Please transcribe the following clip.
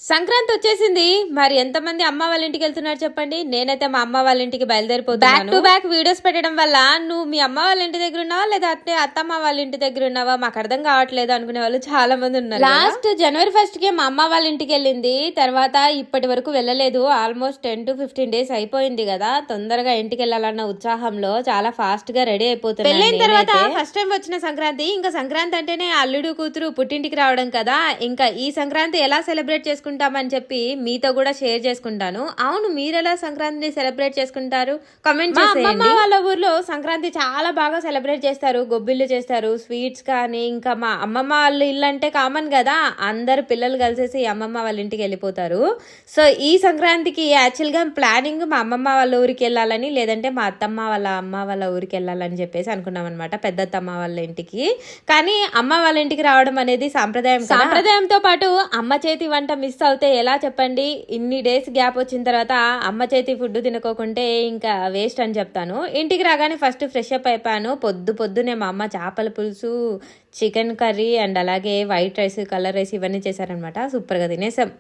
సంక్రాంతి వచ్చేసింది. మరి ఎంతమంది అమ్మ వాళ్ళ ఇంటికి వెళ్తున్నారు చెప్పండి. నేనైతే మా అమ్మ వాళ్ళ ఇంటికి బయలుదేరిపోతున్నాను. బ్యాక్ టు బ్యాక్ వీడియోస్ పెట్టడం వల్ల నువ్వు మీ అమ్మ వాళ్ళ ఇంటి దగ్గర ఉన్నావా లేదా అత్తమ్మ వాళ్ళ ఇంటి దగ్గర ఉన్నావా మాకు అర్థం కావట్లేదు అనుకునే వాళ్ళు చాలా మంది ఉన్నారు. లాస్ట్ జనవరి 1st కి మా అమ్మ వాళ్ళ ఇంటికి వెళ్ళింది. తర్వాత ఇప్పటి వరకు వెళ్ళలేదు. ఆల్మోస్ట్ 10 to 15 days అయిపోయింది కదా. తొందరగా ఇంటికి వెళ్ళాలన్న ఉత్సాహంలో చాలా ఫాస్ట్ గా రెడీ అయిపోతుంది. పెళ్ళైన తర్వాత ఫస్ట్ టైం వచ్చిన సంక్రాంతి. ఇంకా సంక్రాంతి అంటేనే అల్లుడు కూతురు పుట్టింటికి రావడం కదా. ఇంకా ఈ సంక్రాంతి ఎలా సెలబ్రేట్ చేసుకుంటామని చెప్పి మీతో కూడా షేర్ చేసుకుంటాను. అవును, మీరు ఎలా సంక్రాంతిని సెలబ్రేట్ చేసుకుంటారు కామెంట్ చేసేయండి. అమ్మమ్మ వాళ్ళ ఊర్లో సంక్రాంతి చాలా బాగా సెలబ్రేట్ చేస్తారు. గొబ్బిళ్ళు చేస్తారు, స్వీట్స్ కానీ. ఇంకా మా అమ్మమ్మ వాళ్ళ ఇల్లు అంటే కామన్ కదా, అందరు పిల్లలు కలిసేసి అమ్మమ్మ వాళ్ళ ఇంటికి వెళ్ళిపోతారు. సో ఈ సంక్రాంతికి యాక్చువల్ గా ప్లానింగ్ మా అమ్మమ్మ వాళ్ళ ఊరికి వెళ్ళాలని, లేదంటే మా అత్తమ్మ వాళ్ళ అమ్మ వాళ్ళ ఊరికి వెళ్ళాలని చెప్పేసి అనుకున్నాం అనమాట, పెద్దత్తమ్మ వాళ్ళ ఇంటికి. కానీ అమ్మ వాళ్ళ ఇంటికి రావడం అనేది సాంప్రదాయంతో పాటు అమ్మ చేతి వంట మిస్ అవుతే ఎలా చెప్పండి. ఇన్ని డేస్ గ్యాప్ వచ్చిన తర్వాత అమ్మ చేతి ఫుడ్ తినుకోకుంటే ఇంకా వేస్ట్ అని చెప్తాను. ఇంటికి రాగానే ఫస్ట్ ఫ్రెష్ అప్ అయిపోయాను. పొద్దునే మా అమ్మ చేపల పులుసు, చికెన్ కర్రీ అండ్ అలాగే వైట్ రైస్, కలర్ రైస్ ఇవన్నీ చేశారనమాట. సూపర్గా తినేసాం.